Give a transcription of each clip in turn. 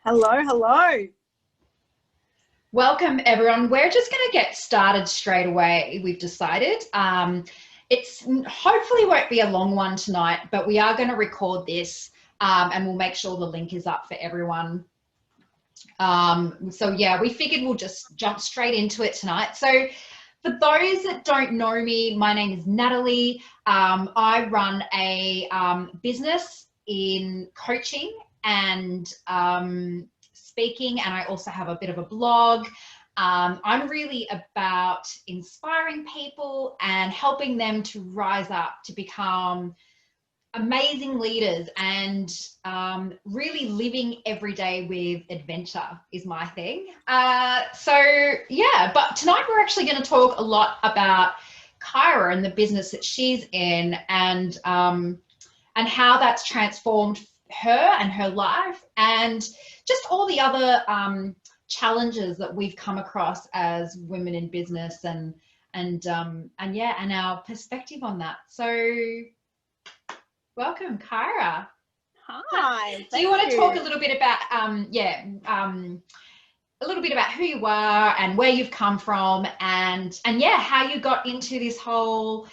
Hello, hello. Welcome, everyone. We're just going to get started straight away. We've decided. It's hopefully won't be a long one tonight, but we are going to record this and we'll make sure the link is up for everyone. So we figured we'll just jump straight into it tonight. So for those that don't know me, my name is Natalie. I run a business in coaching and speaking, and I also have a bit of a blog. I'm really about inspiring people and helping them to rise up to become amazing leaders and really living every day with adventure is my thing. But tonight we're actually going to talk a lot about Kyra and the business that she's in and how that's transformed her and her life and just all the other challenges that we've come across as women in business and our perspective on that. So welcome, Kyra. Hi. Do you want to talk a little bit about a little bit about who you are and where you've come from and how you got into this whole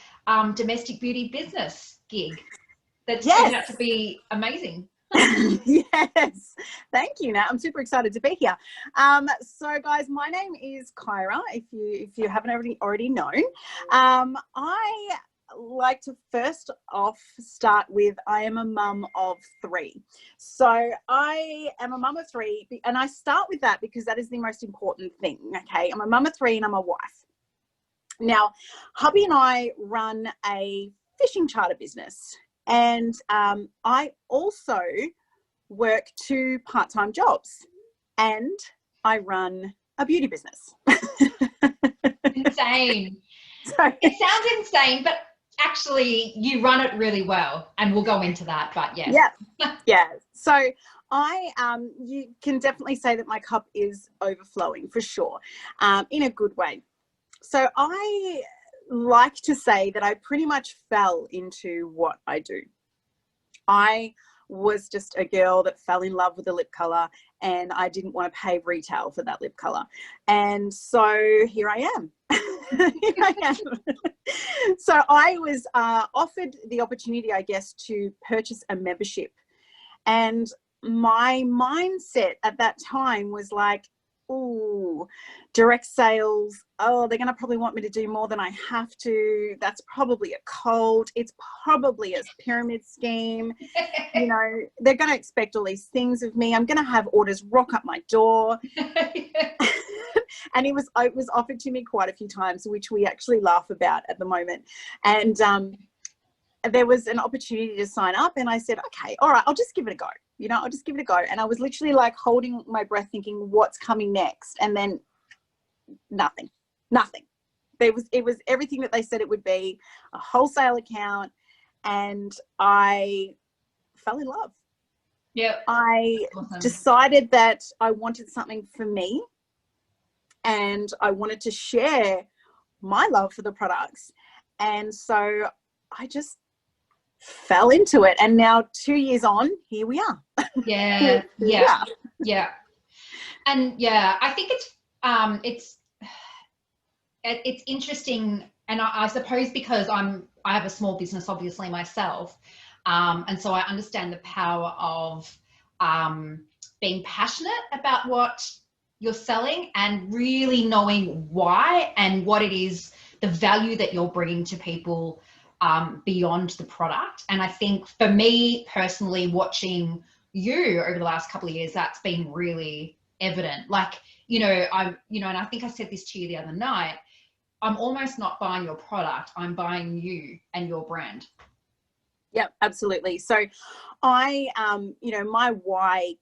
domestic beauty business gig that's turned out to be amazing. Yes, thank you, Nat. I'm super excited to be here. So guys, my name is Kyra, if you haven't already known. I like to first off start with I am a mum of 3. So I am a mum of 3, and I start with that because that is the most important thing. Okay, I'm a mum of 3 and I'm a wife. Now, hubby and I run a fishing charter business, and I also work 2 part-time jobs, and I run a beauty business. Insane. It sounds insane, but actually you run it really well, and we'll go into that, but yeah. So you can definitely say that my cup is overflowing for sure, in a good way. So I like to say that I pretty much fell into what I do. I was just a girl that fell in love with a lip color, and I didn't want to pay retail for that lip color. And so here I am. Here I am. So I was offered the opportunity, I guess, to purchase a membership. And my mindset at that time was like, oh, direct sales. Oh, they're going to probably want me to do more than I have to. That's probably a cold. It's probably a pyramid scheme. You know, they're going to expect all these things of me. I'm going to have orders rock up my door. And it was offered to me quite a few times, which we actually laugh about at the moment. And there was an opportunity to sign up, and I said, okay, all right, I'll just give it a go. I'll just give it a go. And I was literally like holding my breath thinking, what's coming next? And then nothing. It was everything that they said it would be, a wholesale account, and I fell in love. Yeah. I decided that I wanted something for me, and I wanted to share my love for the products. And so I just fell into it, and now 2 years on, here we are. Yeah. And I think it's interesting, and I suppose because I have a small business obviously myself, and so I understand the power of being passionate about what you're selling and really knowing why and what it is, the value that you're bringing to people beyond the product. And I think for me personally, watching you over the last couple of years, that's been really evident. Like, and I think I said this to you the other night, I'm almost not buying your product, I'm buying you and your brand. Yep, absolutely. So I, my why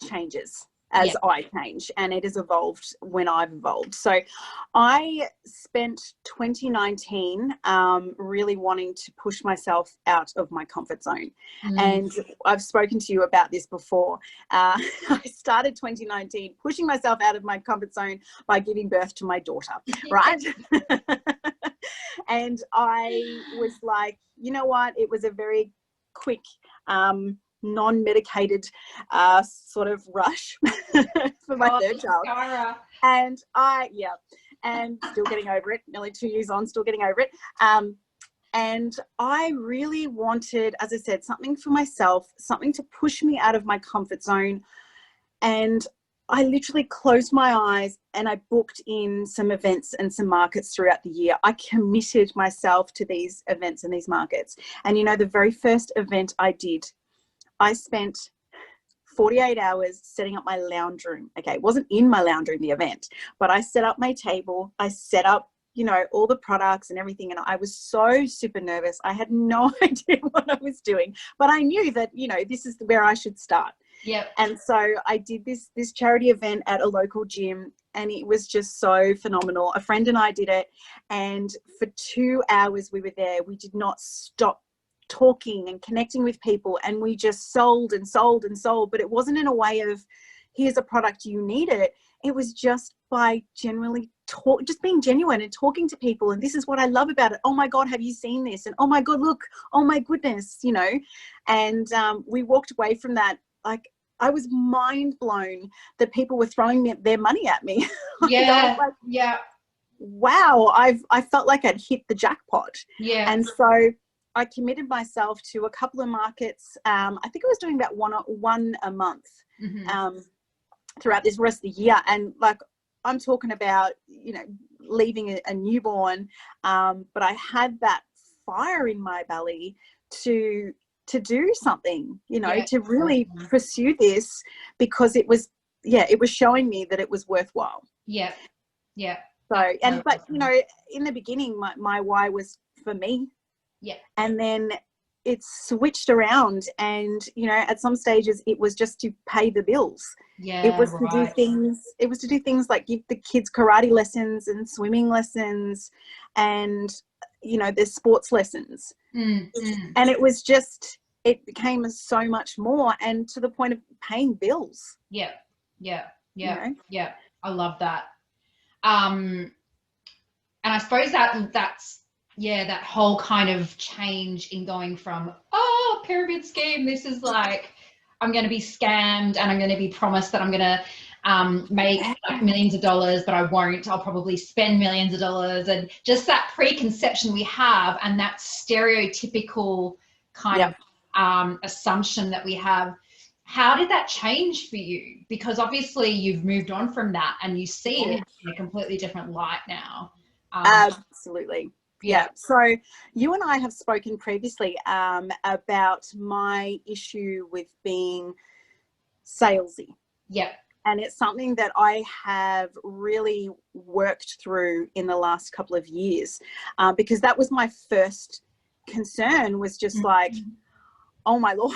changes as I change, and it has evolved when I've evolved. So I spent 2019 really wanting to push myself out of my comfort zone. And I've spoken to you about this before. I started 2019 pushing myself out of my comfort zone by giving birth to my daughter, right? And I was like, you know what? It was a very quick non-medicated sort of rush for my third child. Kyra. And and still getting over it, nearly 2 years on, still getting over it. And I really wanted, as I said, something for myself, something to push me out of my comfort zone. And I literally closed my eyes and I booked in some events and some markets throughout the year. I committed myself to these events and these markets. And, you know, the very first event I did, I spent 48 hours setting up my lounge room. Okay, it wasn't in my lounge room, the event, but I set up my table. I set up, you know, all the products and everything. And I was so super nervous. I had no idea what I was doing, but I knew that, you know, this is where I should start. Yep. And so I did this charity event at a local gym, and it was just so phenomenal. A friend and I did it, and for 2 hours we were there. We did not stop talking and connecting with people, and we just sold and sold and sold. But it wasn't in a way of, here's a product, you need it. It was just by generally just being genuine and talking to people. And this is what I love about it. Oh my God, have you seen this? And oh my God, look, oh my goodness, you know. And we walked away from that, like, I was mind blown that people were throwing their money at me. Yeah. Like, yeah. Wow, I felt like I'd hit the jackpot. Yeah. And so I committed myself to a couple of markets. I think I was doing about one a month throughout this rest of the year. And like, I'm talking about, you know, leaving a newborn, but I had that fire in my belly to do something, you know, to really pursue this, because it was showing me that it was worthwhile. Yeah. Yeah. So, but you know, in the beginning, my why was for me. Yeah. And then it switched around, and, you know, at some stages it was just to pay the bills. Yeah. It was to do things. It was to do things like give the kids karate lessons and swimming lessons, and, you know, there's sports lessons. And it was just, it became so much more, and to the point of paying bills. Yeah. Yeah. Yeah. You know? Yeah. I love that. And I suppose that's that whole kind of change in going from, oh, pyramid scheme, this is like, I'm going to be scammed and I'm going to be promised that I'm going to make like millions of dollars, but I won't. I'll probably spend millions of dollars. And just that preconception we have, and that stereotypical kind of assumption that we have. How did that change for you? Because obviously you've moved on from that and you see it in a completely different light now. Absolutely. Yeah. So you and I have spoken previously about my issue with being salesy. Yeah. And it's something that I have really worked through in the last couple of years, because that was my first concern, was just like, oh my Lord,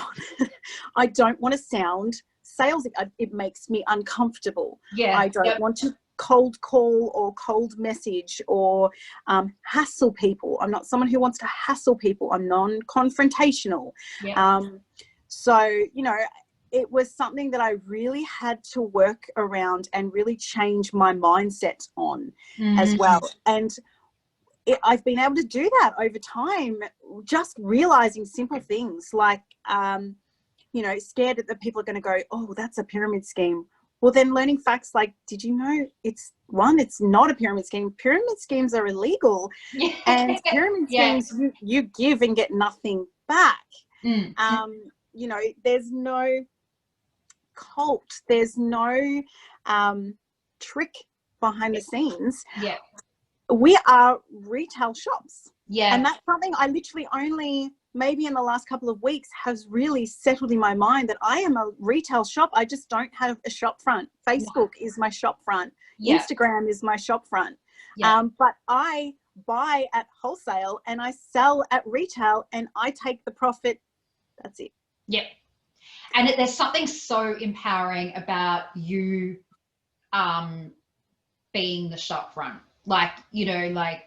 I don't want to sound salesy. It makes me uncomfortable. Yeah. I don't want to cold call or cold message or hassle people. I'm not someone who wants to hassle people. I'm non-confrontational. So, you know, it was something that I really had to work around and really change my mindset on as well. And I've been able to do that over time, just realizing simple things like, you know, scared that people are going to go, oh, that's a pyramid scheme. Well, then learning facts like, did you know it's not a pyramid scheme. Pyramid schemes are illegal. And pyramid schemes, you give and get nothing back. You know, there's no cult. There's no trick behind the scenes. We are retail shops. And that's something I literally only maybe in the last couple of weeks has really settled in my mind, that I am a retail shop. I just don't have a shop front. Facebook is my shop front. Instagram is my shop front. But I buy at wholesale and I sell at retail and I take the profit. That's it. And there's something so empowering about you being the shop front. Like, you know, like,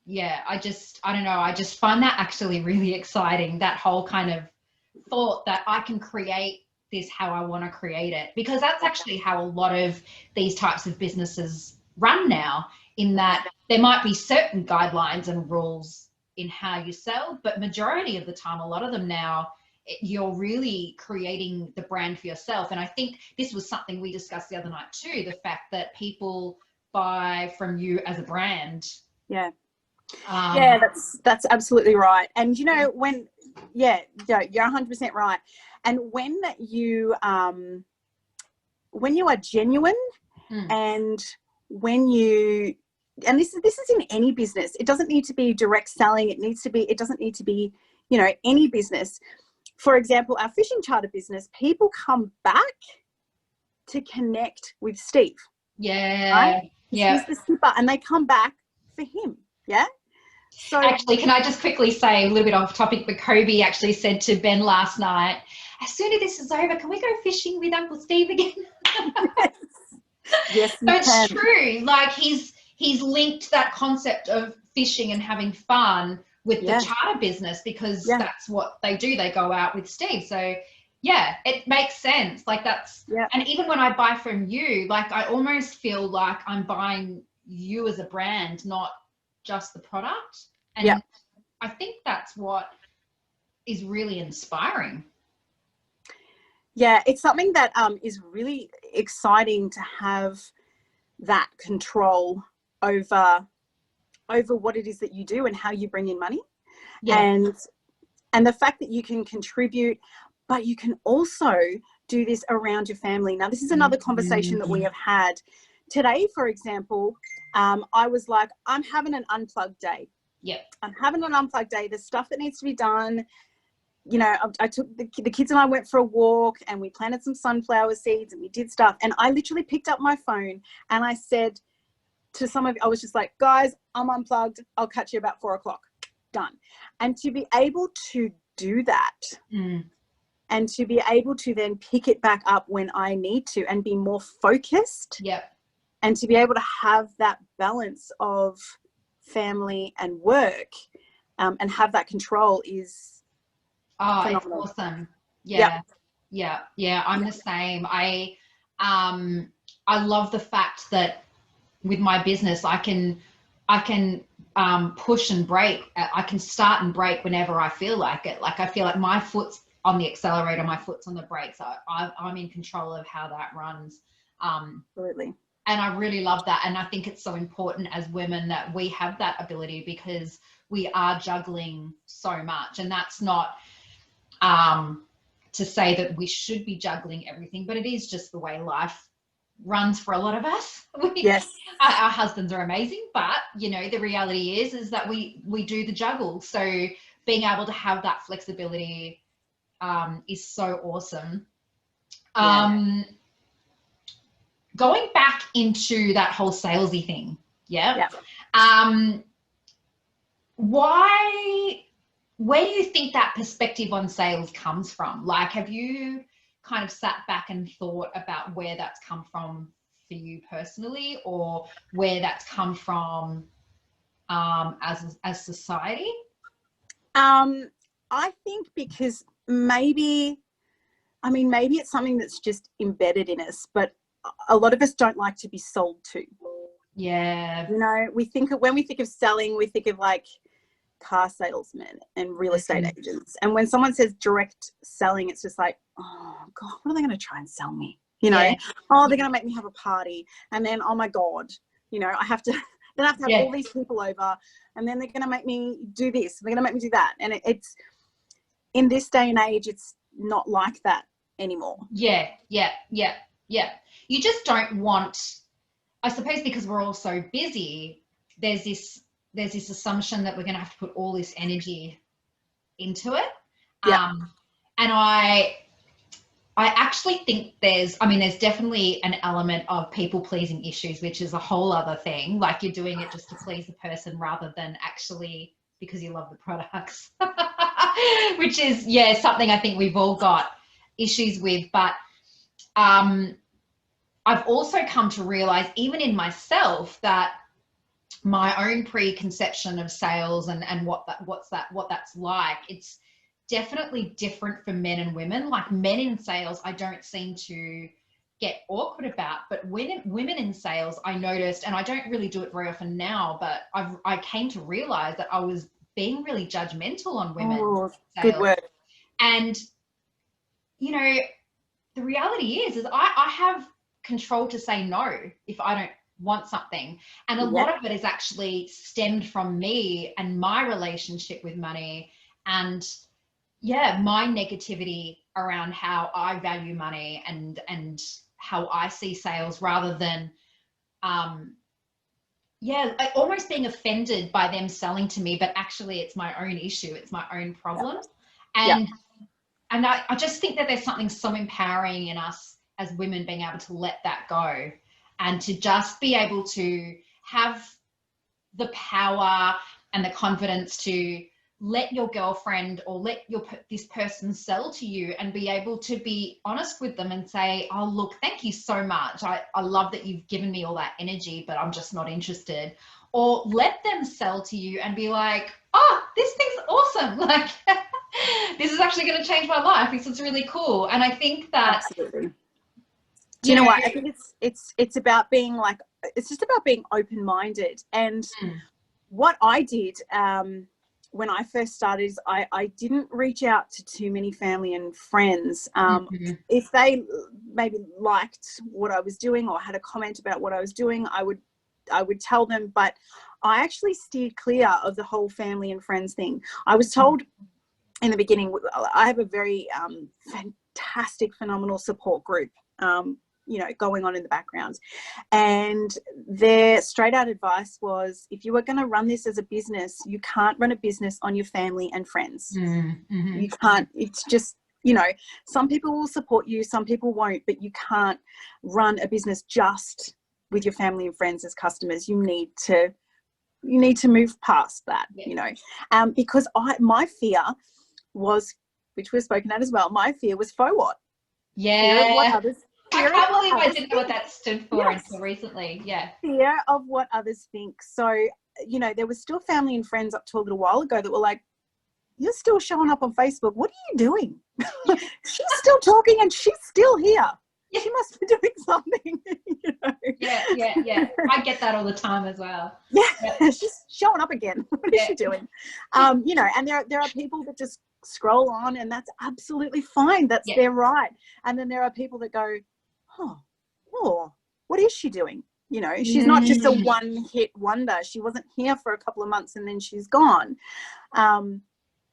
I don't know. I just find that actually really exciting, that whole kind of thought that I can create this how I want to create it, because that's actually how a lot of these types of businesses run now, in that there might be certain guidelines and rules in how you sell, but majority of the time, a lot of them now, you're really creating the brand for yourself. And I think this was something we discussed the other night too, the fact that people buy from you as a brand. Yeah. Yeah, that's absolutely right. And you know, you're 100% right. And when you are genuine, and when you, and this is in any business, it doesn't need to be direct selling. It doesn't need to be, you know, any business. For example, our fishing charter business, people come back to connect with Steve. Yeah. Right? Yeah. He's the skipper, and they come back for him. Yeah. So actually, can I just quickly say a little bit off topic, but Kobe actually said to Ben last night, as soon as this is over, can we go fishing with Uncle Steve again? Yes, so it's true. Like he's linked that concept of fishing and having fun with the charter business, because that's what they do. They go out with Steve. So yeah, it makes sense. Like that's, and even when I buy from you, like I almost feel like I'm buying you as a brand, not just the product. And I think that's what is really inspiring. Yeah, it's something that is really exciting to have that control over what it is that you do and how you bring in money. And the fact that you can contribute, but you can also do this around your family. Now, this is another conversation that we have had today. For example, I was like, I'm having an unplugged day. I'm having an unplugged day. There's stuff that needs to be done. You know, I took the kids and I went for a walk, and we planted some sunflower seeds, and we did stuff. And I literally picked up my phone and I said to some of you, I was just like, guys, I'm unplugged. I'll catch you about 4 o'clock. Done. And to be able to do that and to be able to then pick it back up when I need to and be more focused. And to be able to have that balance of family and work and have that control is phenomenal. It's awesome. Yeah. I'm the same. I love the fact that with my business, I can push and brake. I can start and brake whenever I feel like it. Like I feel like my foot's on the accelerator, my foot's on the brakes. I'm in control of how that runs. Absolutely. And I really love that. And I think it's so important as women that we have that ability, because we are juggling so much. And that's not to say that we should be juggling everything, but it is just the way life runs for a lot of us. Our husbands are amazing, but you know, the reality is that we do the juggle. So being able to have that flexibility is so awesome. Going back into that whole salesy thing, where do you think that perspective on sales comes from? Like, have you kind of sat back and thought about where that's come from for you personally, or where that's come from as society? I think because maybe it's something that's just embedded in us, but a lot of us don't like to be sold to. Yeah. You know, when we think of selling, we think of like car salesmen and real estate agents. And when someone says direct selling, it's just like, oh God, what are they going to try and sell me? You know, oh, they're going to make me have a party. And then, oh my God, you know, I have to have all these people over, and then they're going to make me do this. They're going to make me do that. And it's in this day and age, it's not like that anymore. Yeah. You just don't want, I suppose, because we're all so busy, there's this assumption that we're going to have to put all this energy into it. And I actually think there's definitely an element of people pleasing issues, which is a whole other thing. Like you're doing it just to please the person rather than actually because you love the products, which is, something I think we've all got issues with. But I've also come to realize, even in myself, that my own preconception of sales and what that's like, it's definitely different for men and women. Like men in sales, I don't seem to get awkward about, but women in sales, I noticed, and I don't really do it very often now, but I came to realize that I was being really judgmental on women. Oh, good word. And you know, the reality is I have control to say no if I don't want something. And a lot of it is actually stemmed from me and my relationship with money, and my negativity around how I value money and how I see sales, rather than almost being offended by them selling to me, but actually it's my own issue, it's my own problem. And I just think that there's something so empowering in us as women being able to let that go, and to just be able to have the power and the confidence to let your girlfriend or let this person sell to you, and be able to be honest with them and say, oh, look, thank you so much. I love that you've given me all that energy, but I'm just not interested. Or let them sell to you and be like, oh, this thing's awesome. Like, this is actually going to change my life. This is really cool. And I think that... Absolutely. Do you know what? I think it's about being like, it's just about being open-minded. And what I did when I first started is I didn't reach out to too many family and friends. If they maybe liked what I was doing or had a comment about what I was doing, I would tell them, but I actually steered clear of the whole family and friends thing. I was told in the beginning, I have a very fantastic, phenomenal support group, going on in the background. And their straight out advice was, if you are going to run this as a business, you can't run a business on your family and friends. You can't, it's just, some people will support you, some people won't, but you can't run a business just with your family and friends as customers. You need to move past that, because my fear was, which we've spoken at as well, my fear was FOWOT. Fear of what others I can't believe I didn't know what that stood for until recently. Fear of what others think. So, there was still family and friends up to a little while ago that were like, you're still showing up on Facebook. What are you doing? She's still talking and she's still here. She must be doing something. Yeah. I get that all the time as well. She's showing up again. What is she doing? And there are people that just scroll on, and that's absolutely fine. That's their right. And then there are people that go, oh, what is she doing? She's not just a one-hit wonder. She wasn't here for a couple of months and then she's gone.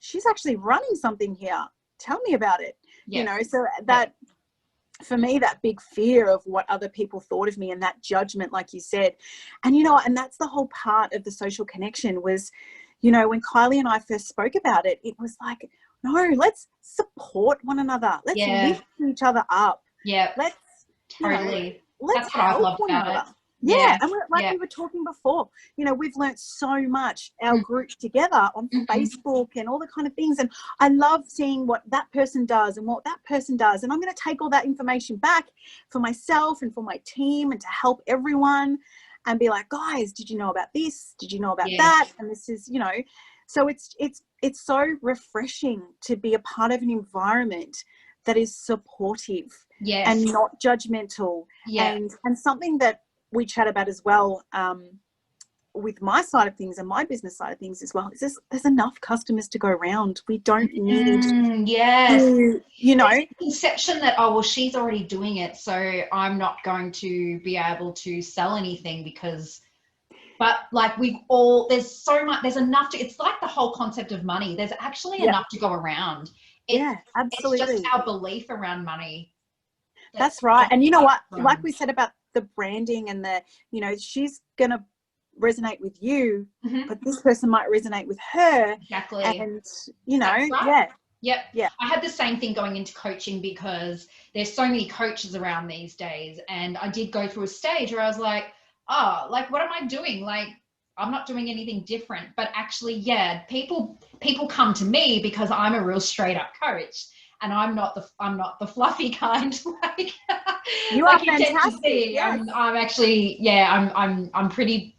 She's actually running something here. Tell me about it. So that, for me, that big fear of what other people thought of me and that judgment, like you said. And, and that's the whole part of the social connection was, when Kylie and I first spoke about it, it was like, no, let's support one another. Let's lift each other up. Let's totally. Let's That's what I've loved about it. And we were talking before, we've learned so much, our group together on Facebook and all the kind of things. And I love seeing what that person does and what that person does. And I'm going to take all that information back for myself and for my team and to help everyone and be like, guys, did you know about this? Did you know about that? And this is, so it's so refreshing to be a part of an environment that is supportive and not judgmental. And something that we chat about as well, with my side of things and my business side of things as well, is there's enough customers to go around. We don't need conception that, oh, well, she's already doing it, so I'm not going to be able to sell anything because, but like there's so much, there's enough to, it's like the whole concept of money. There's actually enough to go around. Absolutely. It's just our belief around money. That's right. And you know what, like we said about the branding and the, she's going to resonate with you, but this person might resonate with her. Exactly. And, I had the same thing going into coaching, because there's so many coaches around these days. And I did go through a stage where I was like, oh, like, what am I doing? Like, I'm not doing anything different. But actually, people come to me because I'm a real straight up coach. And I'm not the fluffy kind. Like, you are fantastic. Yes. I'm actually, I'm pretty,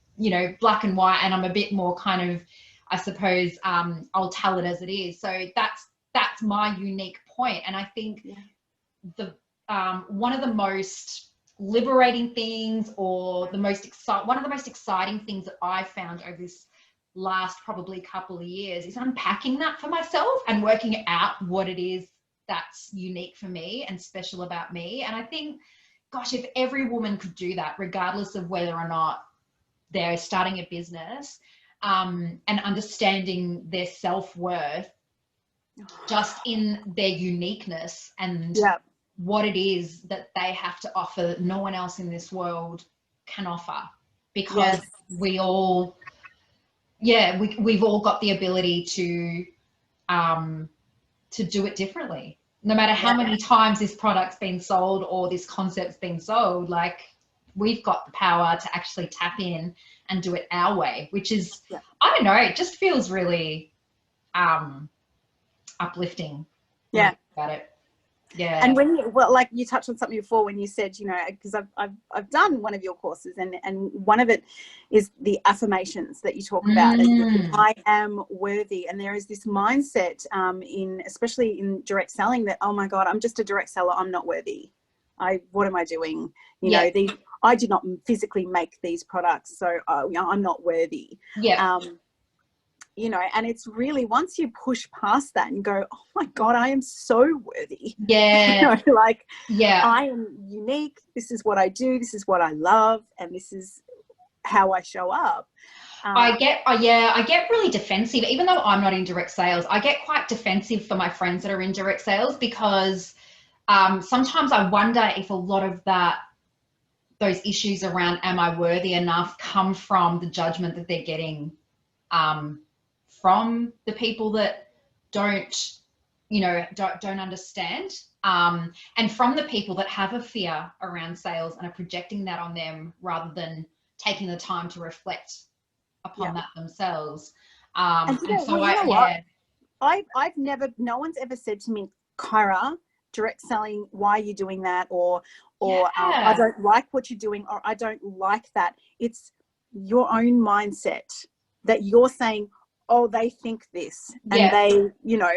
black and white, and I'm a bit more kind of, I suppose, I'll tell it as it is. So that's my unique point. And I think the one of the most liberating things, or one of the most exciting things that I've found over this last probably couple of years, is unpacking that for myself and working out what it is that's unique for me and special about me. And I think, gosh, if every woman could do that, regardless of whether or not they're starting a business, and understanding their self-worth just in their uniqueness and what it is that they have to offer that no one else in this world can offer, because we all, we've all got the ability to do it differently. No matter how many times this product's been sold or this concept's been sold, like, we've got the power to actually tap in and do it our way, which is, I don't know, it just feels really uplifting. About it. Yeah. And when like you touched on something before when you said, you know, because I've done one of your courses, and one of it is the affirmations that you talk about. I am worthy, and there is this mindset especially in direct selling that, oh my God, I'm just a direct seller, I'm not worthy. What am I doing? You know, I did not physically make these products, so I'm not worthy. You know, and it's really, once you push past that and go, oh my God, I am so worthy. You know, like, I am unique. This is what I do. This is what I love. And this is how I show up. I get really defensive, even though I'm not in direct sales. I get quite defensive for my friends that are in direct sales, because sometimes I wonder if a lot of those issues around, am I worthy enough, come from the judgment that they're getting from the people that don't understand, and from the people that have a fear around sales and are projecting that on them rather than taking the time to reflect upon that themselves. I've never, no one's ever said to me, Kyra, direct selling, why are you doing that? Or I don't like what you're doing, or I don't like that. It's your own mindset that you're saying, oh, they think this, and they, you know,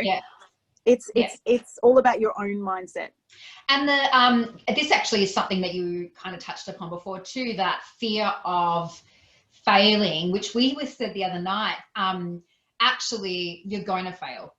it's all about your own mindset. And this actually is something that you kind of touched upon before too, that fear of failing, which we said the other night. Actually, you're going to fail.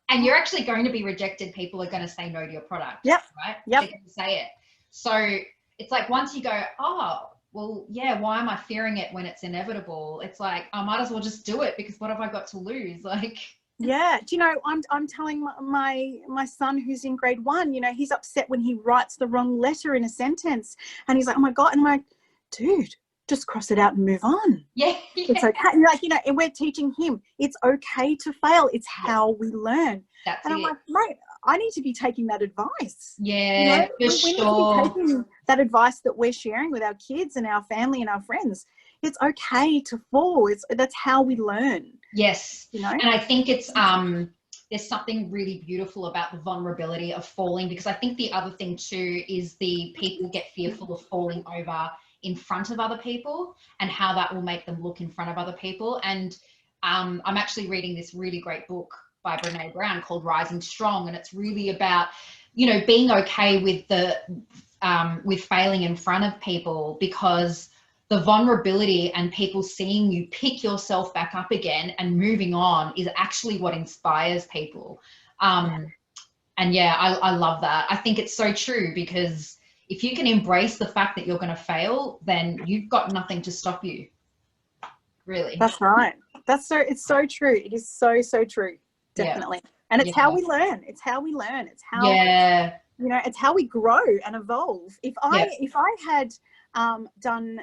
And you're actually going to be rejected. People are going to say no to your product. Right? They're going to say it. So it's like, once you go, oh, well, why am I fearing it when it's inevitable? It's like, I might as well just do it, because what have I got to lose? Like, do you know, I'm telling my son who's in grade 1, you know, he's upset when he writes the wrong letter in a sentence, and he's like, oh my God, and I'm like, dude, just cross it out and move on. It's okay. And like, you know, and we're teaching him it's okay to fail. It's how we learn. I'm like, mate, I need to be taking that advice. You know? For we sure. need to be taking that advice that we're sharing with our kids and our family and our friends. It's okay to fall. That's how we learn. Yes. You know? And I think it's there's something really beautiful about the vulnerability of falling, because I think the other thing too is the people get fearful of falling over in front of other people, and how that will make them look in front of other people. And I'm actually reading this really great book by Brene Brown called Rising Strong, and it's really about, you know, being okay with with failing in front of people, because the vulnerability and people seeing you pick yourself back up again and moving on is actually what inspires people. And I love that. I think it's so true, because if you can embrace the fact that you're going to fail, then you've got nothing to stop you. Really. That's right. It's so true. It is so true. Definitely. And it's how we learn. It's how we learn. It's how, you know, it's how we grow and evolve. If I had done,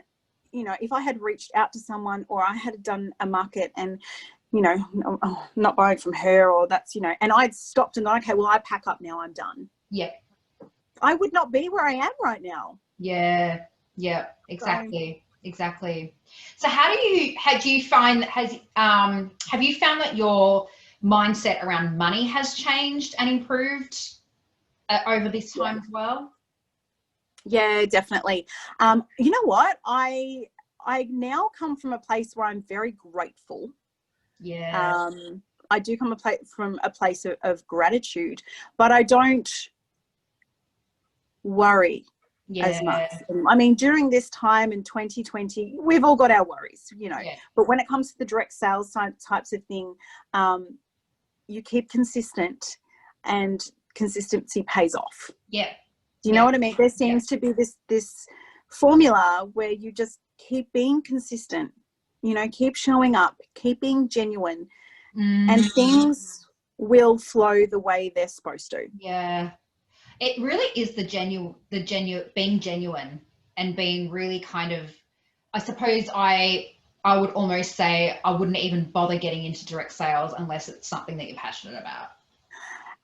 you know, if I had reached out to someone, or I had done a market and, you know, not buying from her, or that's, you know, and I'd stopped and okay, well, I pack up now, I'm done. I would not be where I am right now. Exactly. Exactly. So have you found that your mindset around money has changed and improved over this time as well? Yeah, definitely. You know what? I now come from a place where I'm very grateful. I do come from a place of gratitude, but I don't worry as much. I mean, during this time in 2020, we've all got our worries, you know, but when it comes to the direct sales types of thing, you keep consistent, and consistency pays off. Yeah. Do you know what I mean? There seems to be this formula where you just keep being consistent, you know, keep showing up, keep being genuine, and things will flow the way they're supposed to. Yeah. It really is being genuine and being really kind of, I suppose I would almost say I wouldn't even bother getting into direct sales unless it's something that you're passionate about.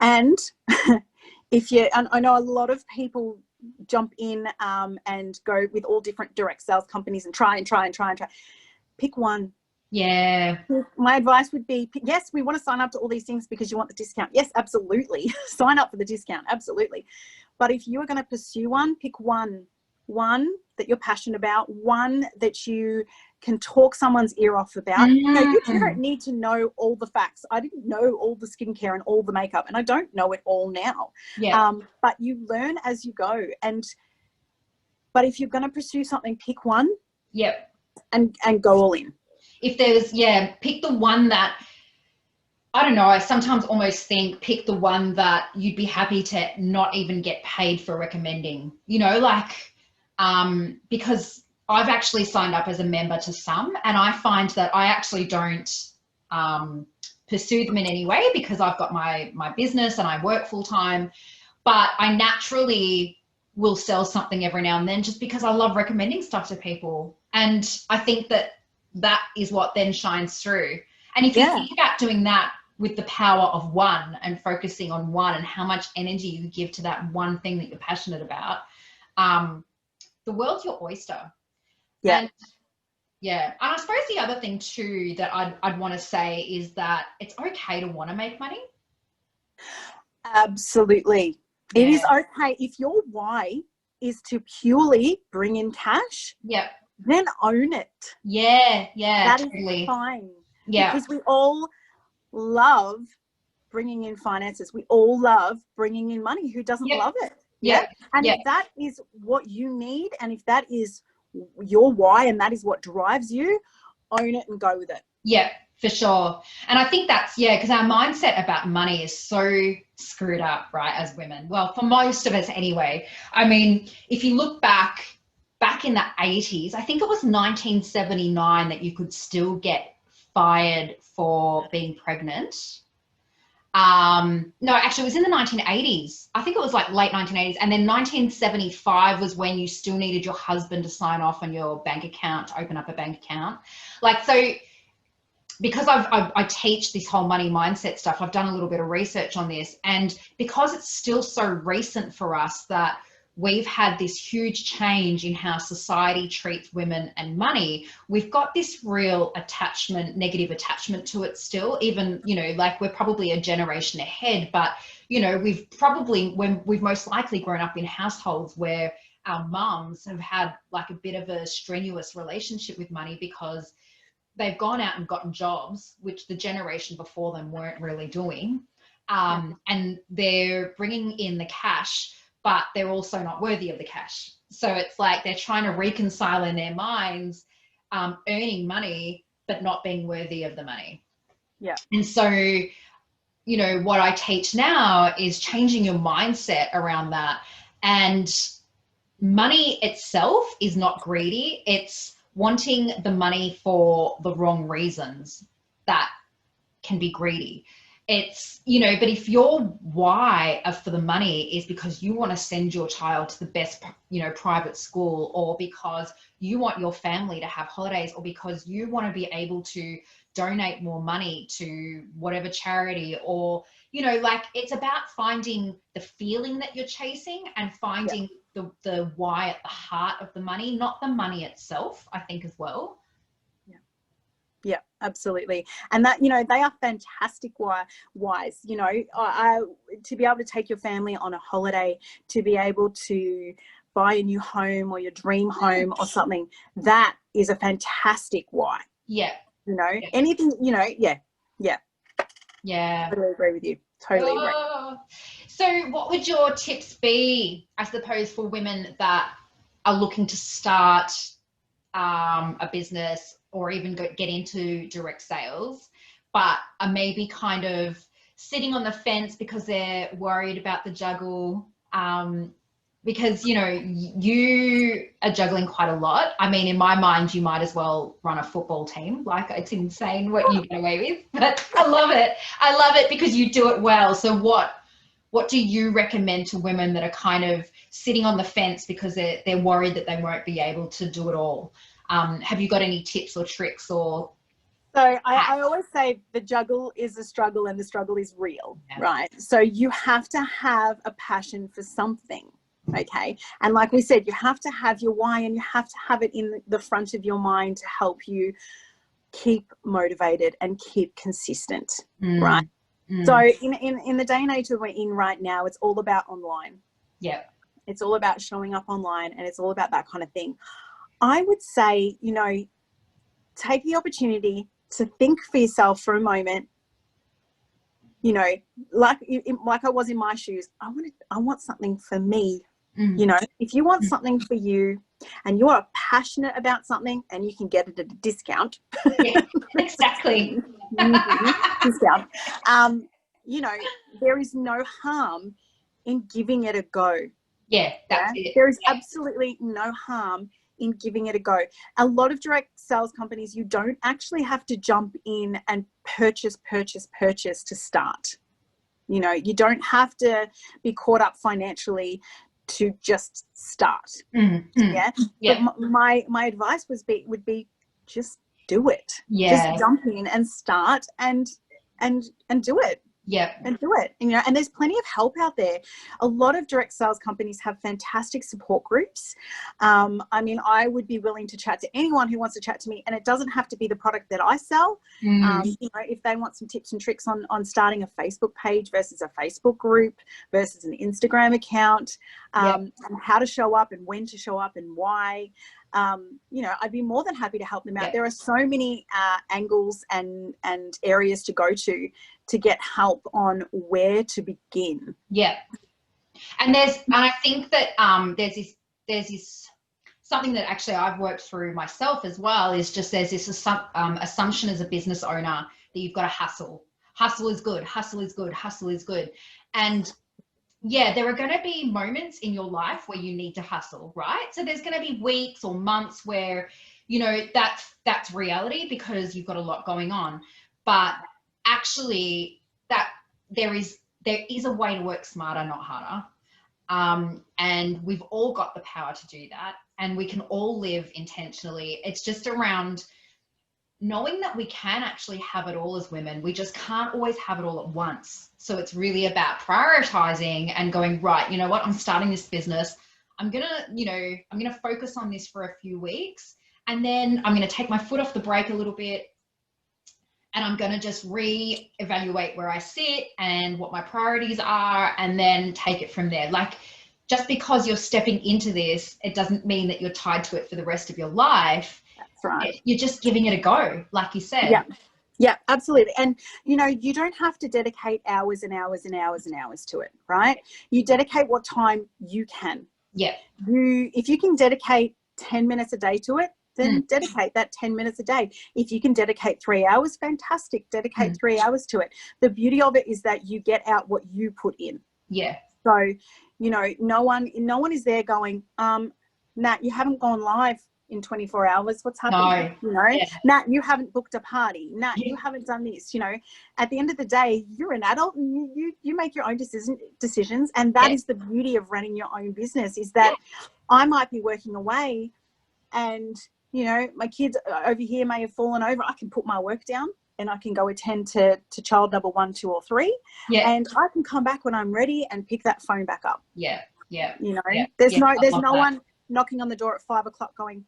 And and I know a lot of people jump in and go with all different direct sales companies and try. Pick one. Yeah. My advice would be, yes, we want to sign up to all these things because you want the discount. Yes, absolutely. Sign up for the discount. Absolutely. But if you are going to pursue one, pick one that you're passionate about, one that you can talk someone's ear off about. No, you don't need to know all the facts. I didn't know all the skincare and all the makeup, and I don't know it all now. Yeah. But you learn as you go. But if you're going to pursue something, pick one. Yep. And go all in. If there's, pick the one that, I don't know, I sometimes almost think pick the one that you'd be happy to not even get paid for recommending, you know, like, because I've actually signed up as a member to some, and I find that I actually don't pursue them in any way because I've got my business and I work full time, but I naturally will sell something every now and then just because I love recommending stuff to people. And I think that is what then shines through. And if you think about doing that with the power of one and focusing on one and how much energy you give to that one thing that you're passionate about, the world's your oyster. Yeah. And I suppose the other thing too that I'd want to say is that it's okay to want to make money. Absolutely. It is okay if your why is to purely bring in cash. Yep. Then own it. Yeah, that totally. is fine. Yeah. Because we all love bringing in finances. We all love bringing in money. Who doesn't love it? Yeah. And if that is what you need, and if that is your why and that is what drives you, own it and go with it. Yeah, for sure. And I think that's, because our mindset about money is so screwed up, right, as women. Well, for most of us anyway. I mean, if you look back in the 80s, I think it was 1979 that you could still get fired for being pregnant. No, actually it was in the 1980s. I think it was like late 1980s. And then 1975 was when you still needed your husband to sign off on your bank account to open up a bank account. Like, so because I teach this whole money mindset stuff, I've done a little bit of research on this. And because it's still so recent for us that we've had this huge change in how society treats women and money, we've got this real negative attachment to it still, even, you know, like we're probably a generation ahead, but, you know, we've most likely grown up in households where our mums have had like a bit of a strenuous relationship with money because they've gone out and gotten jobs, which the generation before them weren't really doing. And they're bringing in the cash, but they're also not worthy of the cash. So it's like they're trying to reconcile in their minds earning money, but not being worthy of the money. Yeah. And so, you know, what I teach now is changing your mindset around that. And money itself is not greedy. It's wanting the money for the wrong reasons that can be greedy. It's, you know, but if your why for the money is because you want to send your child to the best, you know, private school, or because you want your family to have holidays, or because you want to be able to donate more money to whatever charity, or, you know, like it's about finding the feeling that you're chasing and finding the why at the heart of the money, not the money itself, I think, as well. Yeah, absolutely. And that, you know, they are fantastic whys, you know, to be able to take your family on a holiday, to be able to buy a new home or your dream home or something, that is a fantastic why. Yeah. You know, anything, you know, yeah. Totally agree with you. Totally agree. So what would your tips be, I suppose, for women that are looking to start a business or even get into direct sales, but are maybe kind of sitting on the fence because they're worried about the juggle. Because, you know, you are juggling quite a lot. I mean, in my mind, you might as well run a football team. Like, it's insane what you get away with, but I love it. I love it because you do it well. So what do you recommend to women that are kind of sitting on the fence because they're worried that they won't be able to do it all? Have you got any tips or tricks or? So I always say the juggle is a struggle and the struggle is real, right? So you have to have a passion for something. Okay. And like we said, you have to have your why, and you have to have it in the front of your mind to help you keep motivated and keep consistent. Right. So in the day and age that we're in right now, it's all about online. Yeah. It's all about showing up online, and it's all about that kind of thing. I would say, you know, take the opportunity to think for yourself for a moment. You know, like I was in my shoes, I want something for me. You know, if you want something for you and you are passionate about something and you can get it at a discount. Yeah, exactly. Discount. You know, there is no harm in giving it a go. Yeah, that's it. There is absolutely no harm in giving it a go. A lot of direct sales companies, you don't actually have to jump in and purchase to start. You know, you don't have to be caught up financially to just start. Yeah. But my advice would be just do it. Just jump in and start and do it. And do it. And, you know, and there's plenty of help out there. A lot of direct sales companies have fantastic support groups. I mean, I would be willing to chat to anyone who wants to chat to me, and it doesn't have to be the product that I sell. You know, if they want some tips and tricks on starting a Facebook page versus a Facebook group versus an Instagram account, and how to show up and when to show up and why, you know, I'd be more than happy to help them out. There are so many angles and areas to go to get help on where to begin. Yeah. And I think that there's this something that actually I've worked through myself as well, is just there's this assumption as a business owner that you've got to hustle. Hustle is good. Hustle is good. Hustle is good. And yeah, there are going to be moments in your life where you need to hustle, right? So there's going to be weeks or months where, you know, that's reality because you've got a lot going on. But actually, that there is a way to work smarter, not harder. And we've all got the power to do that, and we can all live intentionally. It's just around knowing that we can actually have it all as women. We just can't always have it all at once. So it's really about prioritizing and going, right, you know what, I'm starting this business. I'm going to focus on this for a few weeks, and then I'm going to take my foot off the brake a little bit, and I'm going to just re-evaluate where I sit and what my priorities are, and then take it from there. Like, just because you're stepping into this, it doesn't mean that you're tied to it for the rest of your life. That's right. You're just giving it a go, like you said. Yeah, absolutely. And, you know, you don't have to dedicate hours and hours and hours and hours to it, right? You dedicate what time you can. Yeah. If you can dedicate 10 minutes a day to it, then dedicate that 10 minutes a day. If you can dedicate 3 hours, fantastic. Dedicate 3 hours to it. The beauty of it is that you get out what you put in. Yeah. So, you know, no one is there going, Nat, you haven't gone live in 24 hours. What's happening? No. You know, Nat, you haven't booked a party. Nat, you haven't done this. You know, at the end of the day, you're an adult and you make your own decisions. And that is the beauty of running your own business, is that I might be working away and, you know, my kids over here may have fallen over. I can put my work down and I can go attend to child number 1, 2, or 3. And I can come back when I'm ready and pick that phone back up. Yeah. You know, there's no one knocking on the door at 5 o'clock going,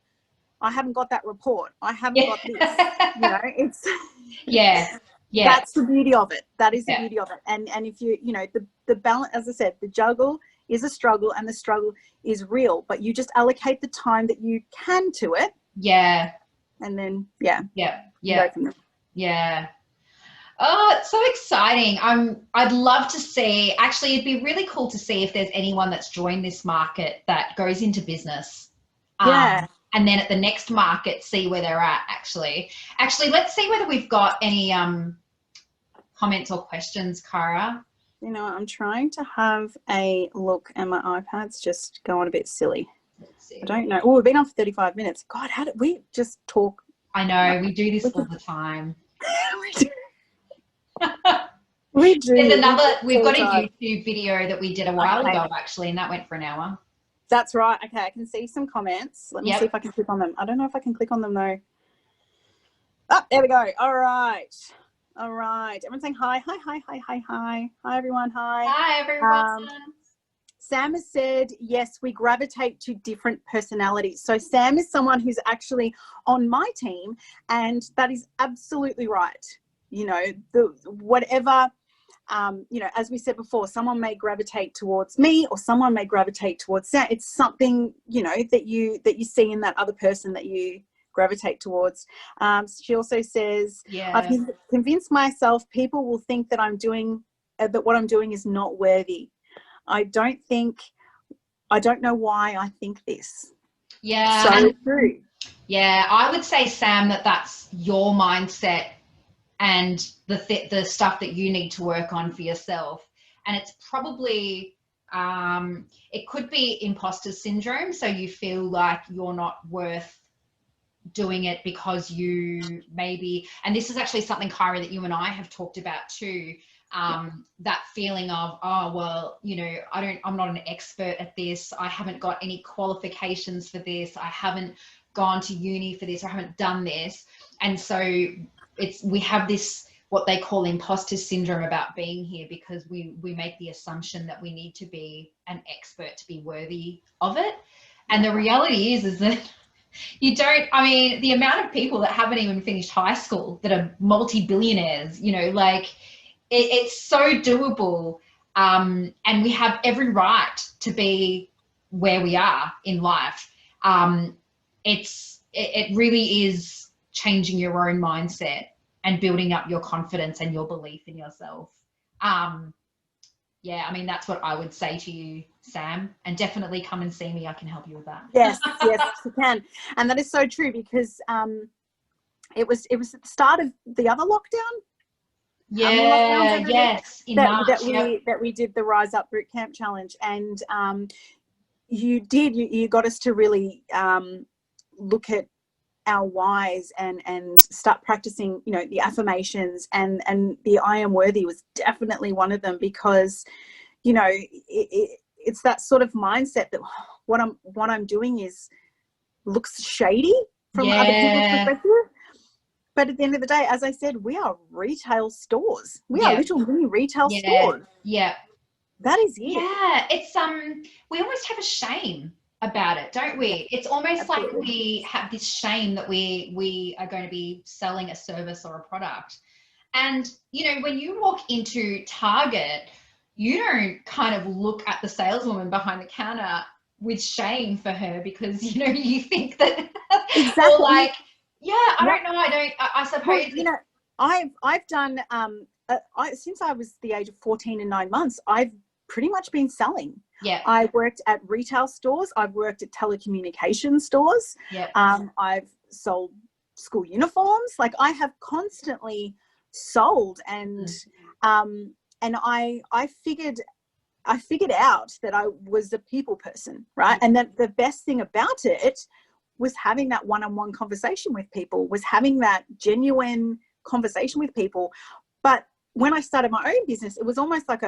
I haven't got that report. I haven't got this. You know, it's that's the beauty of it. That is the beauty of it. And if you know, the balance, as I said, the juggle is a struggle and the struggle is real, but you just allocate the time that you can to it. Yeah. And then Oh, it's so exciting. I'd love to see, actually, it'd be really cool to see if there's anyone that's joined this market that goes into business. And then at the next market, see where they're at, actually. Actually, let's see whether we've got any comments or questions, Kyra? You know, I'm trying to have a look and my iPad's just going a bit silly. Let's see. I don't know. Oh, we've been on for 35 minutes. God, how did we just talk? I know, we do this all the time. We do. We do. We've got a YouTube video that we did a while ago, actually, and that went for an hour. That's right. Okay, I can see some comments. Let me see if I can click on them. I don't know if I can click on them, though. Oh, there we go. All right. All right. Everyone's saying hi. Hi, hi, hi, hi, hi. Hi, everyone. Hi. Hi, everyone. Sam has said, yes, we gravitate to different personalities. So Sam is someone who's actually on my team, and that is absolutely right. You know, whatever, you know, as we said before, someone may gravitate towards me or someone may gravitate towards Sam. It's something, you know, that you see in that other person that you gravitate towards. She also says, I've convinced myself people will think that I'm doing, that what I'm doing is not worthy. I don't know why I think this. Yeah. So true. Yeah, I would say, Sam, that's your mindset and the stuff that you need to work on for yourself. And it's probably, it could be imposter syndrome. So you feel like you're not worth doing it because you maybe, and this is actually something, Kyra, that you and I have talked about too, that feeling of, oh, well, you know, I'm not an expert at this. I haven't got any qualifications for this. I haven't gone to uni for this. I haven't done this. And so we have this, what they call imposter syndrome about being here, because we make the assumption that we need to be an expert to be worthy of it. And the reality is that you don't, I mean, the amount of people that haven't even finished high school that are multi-billionaires, you know, like it's so doable. And we have every right to be where we are in life. It really is changing your own mindset and building up your confidence and your belief in yourself. Yeah, I mean, that's what I would say to you, Sam, and definitely come and see me. I can help you with that. Yes, yes, you can. And that is so true, because it was at the start of the other lockdown. Yeah, yes, in March, that we did the Rise Up Bootcamp Challenge, and you got us to really look at our whys and start practicing, you know, the affirmations, and the I am worthy was definitely one of them, because, you know, it's that sort of mindset that what I'm doing looks shady from other people's perspective. But at the end of the day, as I said, we are retail stores. We are little mini retail stores. Yeah. That is it. Yeah. It's we almost have a shame about it, don't we? It's almost Absolutely. Like we have this shame that we are going to be selling a service or a product. And, you know, when you walk into Target, you don't kind of look at the saleswoman behind the counter with shame for her, because, you know, you think that exactly. like, yeah, I suppose. Well, you know, I've done, since I was the age of 14 and 9 months, I've pretty much been selling. Yeah. I worked at retail stores. I've worked at telecommunication stores. Yeah. I've sold school uniforms. Like, I have constantly sold, and I figured out that I was a people person, right? And that the best thing about it was having that one-on-one conversation with people, was having that genuine conversation with people. But when I started my own business, it was almost like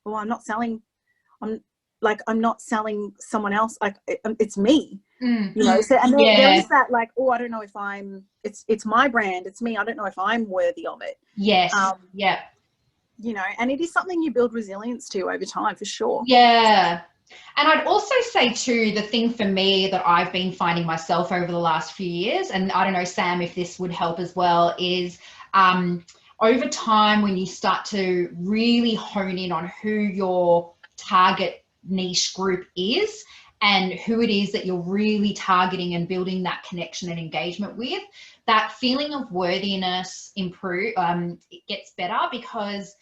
I'm not selling someone else. Like, it's me, you know? So, and there is that, like, oh, I don't know if it's my brand. It's me. I don't know if I'm worthy of it. Yes. You know, and it is something you build resilience to over time, for sure. Yeah. And I'd also say too, the thing for me that I've been finding myself over the last few years, and I don't know, Sam, if this would help as well, is over time, when you start to really hone in on who your target niche group is and who it is that you're really targeting and building that connection and engagement with, that feeling of worthiness it gets better, because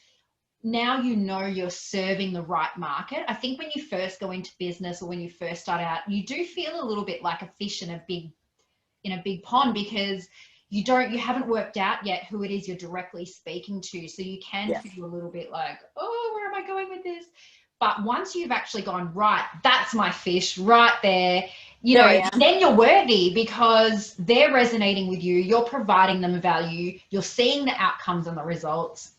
now you know you're serving the right market. I think when you first go into business, or when you first start out, you do feel a little bit like a fish in a big pond, because you haven't worked out yet who it is you're directly speaking to. So you can feel a little bit like, oh, where am I going with this? But once you've actually gone, right, that's my fish right there, you know, then you're worthy because they're resonating with you. You're providing them value. You're seeing the outcomes and the results.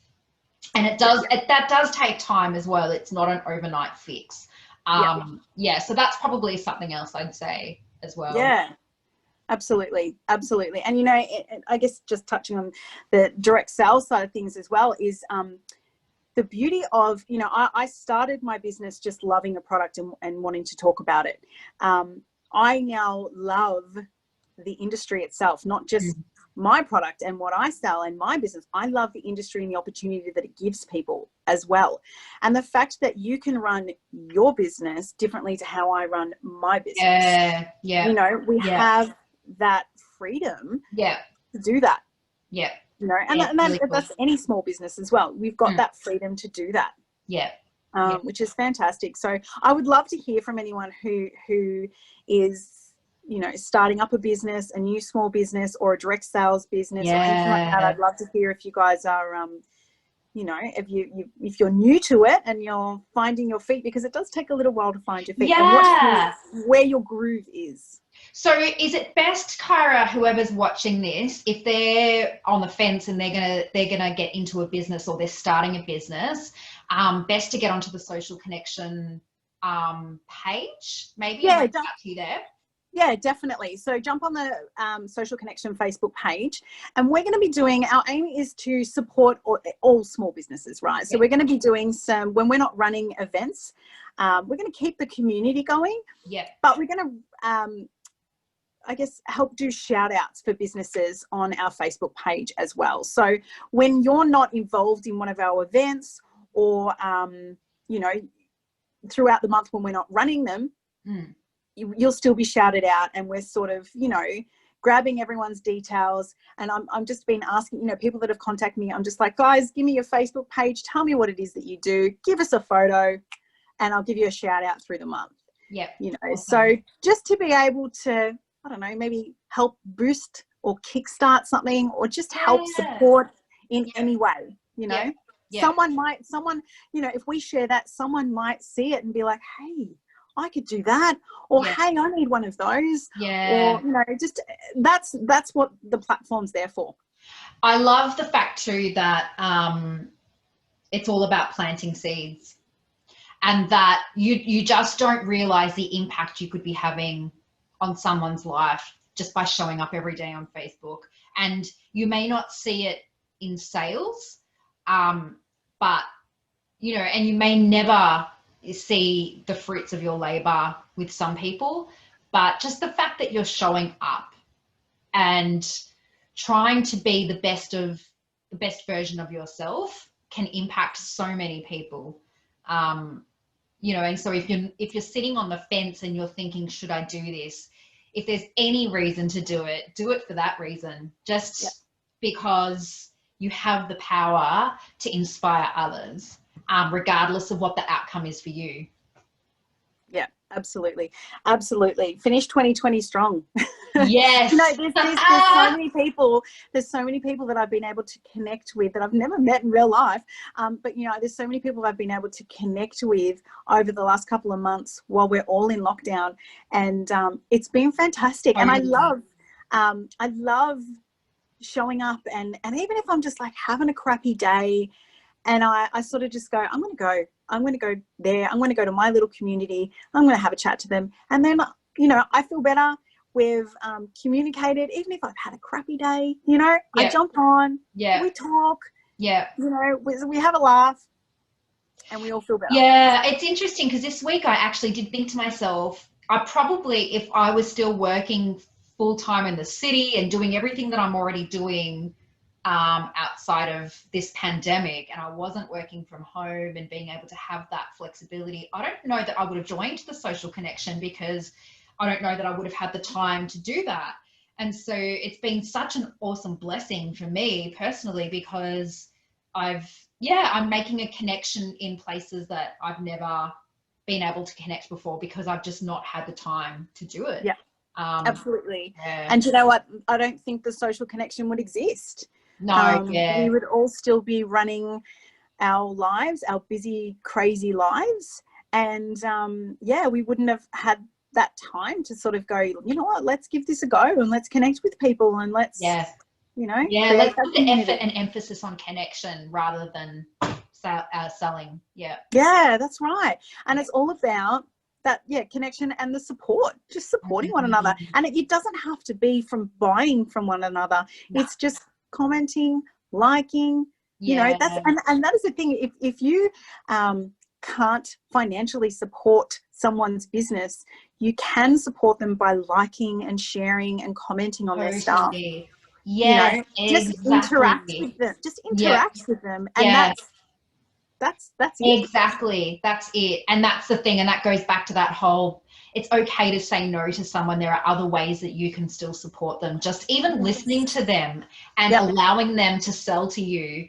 And that does take time as well. It's not an overnight fix. So that's probably something else I'd say as well. Yeah. Absolutely. Absolutely. And, you know, I guess just touching on the direct sales side of things as well is the beauty of, you know, I started my business just loving a product and wanting to talk about it. I now love the industry itself, not just my product and what I sell and my business. I love the industry and the opportunity that it gives people as well. And the fact that you can run your business differently to how I run my business. You know, we have that freedom to do that. You know, and really cool. that's any small business as well. We've got that freedom to do that. Which is fantastic. So I would love to hear from anyone who is, you know, starting up a business, a new small business, or a direct sales business, or anything like that. I'd love to hear if you guys are, you know, if you're new to it and you're finding your feet, because it does take a little while to find your feet and where your groove is. So is it best, Kyra, whoever's watching this, if they're on the fence and they're gonna get into a business or they're starting a business, best to get onto the Social Connection page, maybe? Yeah, to you there. Yeah, definitely. So jump on the Social Connection Facebook page, and we're going to be doing, our aim is to support all small businesses, right? So we're going to be doing some, when we're not running events, we're going to keep the community going, but we're going to, I guess, help do shout outs for businesses on our Facebook page as well. So when you're not involved in one of our events or, you know, throughout the month when we're not running them, you'll still be shouted out, and we're sort of, you know, grabbing everyone's details. And I'm just been asking, you know, people that have contacted me, I'm just like, guys, give me your Facebook page. Tell me what it is that you do. Give us a photo and I'll give you a shout out through the month. You know, awesome. So just to be able to, I don't know, maybe help boost or kickstart something, or just help support in any way, you know, someone, you know, if we share that, someone might see it and be like, hey, I could do that, or hey, I need one of those, or, you know, just that's what the platform's there for. I love the fact too that it's all about planting seeds, and that you just don't realize the impact you could be having on someone's life just by showing up every day on Facebook. And you may not see it in sales, but, you know, and you may never see the fruits of your labor with some people, but just the fact that you're showing up and trying to be the best version of yourself can impact so many people. You know, and so if you're sitting on the fence and you're thinking, should I do this? If there's any reason to do it for that reason, just because you have the power to inspire others, regardless of what the outcome is for you. Yeah, absolutely. Absolutely. Finish 2020 strong. Yes. You know, there's so many people. There's so many people that I've been able to connect with that I've never met in real life. But, you know, there's so many people I've been able to connect with over the last couple of months while we're all in lockdown. And it's been fantastic. And I love showing up. And even if I'm just like having a crappy day, and I sort of just go, I'm going to go there. I'm going to go to my little community. I'm going to have a chat to them. And then, you know, I feel better. We've communicated, even if I've had a crappy day, you know, I jump on, we talk, you know, we have a laugh, and we all feel better. Yeah, it's interesting because this week I actually did think to myself, I probably, if I was still working full-time in the city and doing everything that I'm already doing outside of this pandemic, and I wasn't working from home and being able to have that flexibility, I don't know that I would have joined the Social Connection, because I don't know that I would have had the time to do that. And so it's been such an awesome blessing for me personally, because I'm making a connection in places that I've never been able to connect before, because I've just not had the time to do it. Absolutely. Yeah. And you know what? I don't think the social connection would exist. No, yeah. We would all still be running our lives, our busy, crazy lives. And we wouldn't have had that time to sort of go, you know what, let's give this a go and let's connect with people and let's, Yeah. create Let's that put the community. effort and emphasis on connection rather than selling. Yeah. Yeah, that's right. And it's all about that, connection and the support, just supporting one another. And it doesn't have to be from buying from one another. No. It's just commenting, liking, Yeah. that's, and that is the thing. If you can't financially support someone's business, you can support them by liking and sharing and commenting on their stuff. Yeah, just interact with them. Just interact with them, and that's it. Exactly. That's it. And that's the thing. And that goes back to that whole, it's okay to say no to someone. There are other ways that you can still support them. Just even listening to them and allowing them to sell to you.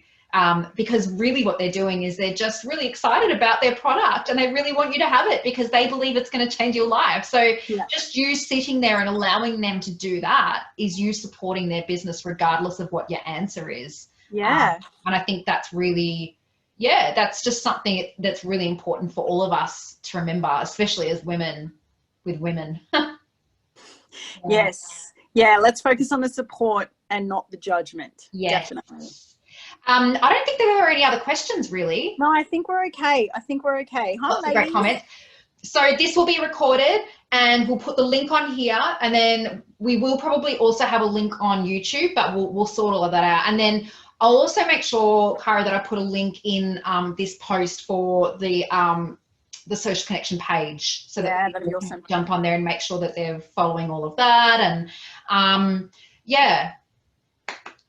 Because really what they're doing is they're just really excited about their product and they really want you to have it because they believe it's going to change your life. So just you sitting there and allowing them to do that is you supporting their business regardless of what your answer is. And I think that's really, that's just something that's really important for all of us to remember, especially as women with women. Yes. Yeah, let's focus on the support and not the judgment. Definitely. I don't think there were any other questions, really. No, I think we're okay. Huh, lots of great comments. So this will be recorded and we'll put the link on here, and then we will probably also have a link on YouTube, but we'll sort all of that out. And then I'll also make sure, Kyra, that I put a link in this post for the social connection page, so that people can jump on there and make sure that they're following all of that. And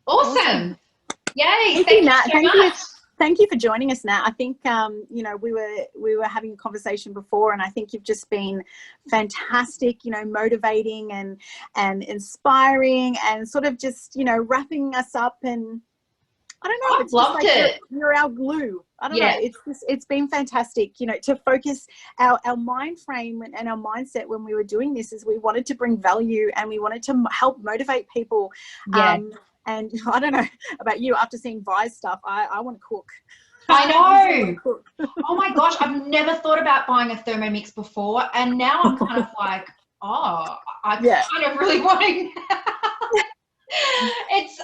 awesome. Yay! Thank you so much. Thank you for joining us, Nat. I think we were having a conversation before, and I think you've just been fantastic. Motivating and inspiring, and sort of just wrapping us up. And I don't know. I've loved it. You're our glue. I don't know. It's been fantastic. To focus our mind frame and our mindset when we were doing this is we wanted to bring value and we wanted to help motivate people. And I don't know about you, after seeing Vi's stuff, I want to cook. I know. Oh my gosh, I've never thought about buying a Thermomix before, and now I'm kind of like, I kind of really want to.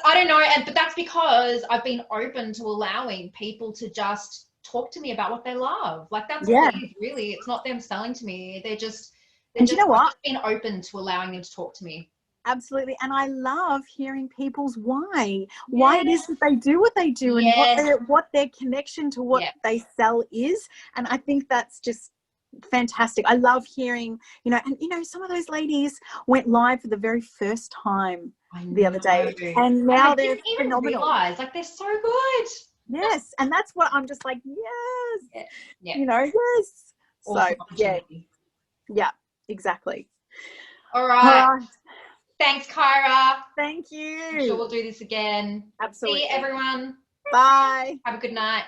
I don't know, but that's because I've been open to allowing people to just talk to me about what they love. Like that's all it is, really. It's not them selling to me. They're just you know what? I've just been open to allowing them to talk to me. Absolutely. And I love hearing people's why it is that they do what they do, and what their connection to what they sell is. And I think that's just fantastic. I love hearing, and some of those ladies went live for the very first time the other day, and now they're phenomenal. Realize, like, they're so good. Yes. And that's what I'm just like, yes. Awesome. So yeah, exactly. All right. Thanks, Kyra. Thank you. I'm sure we'll do this again. Absolutely. See you, everyone. Bye. Have a good night.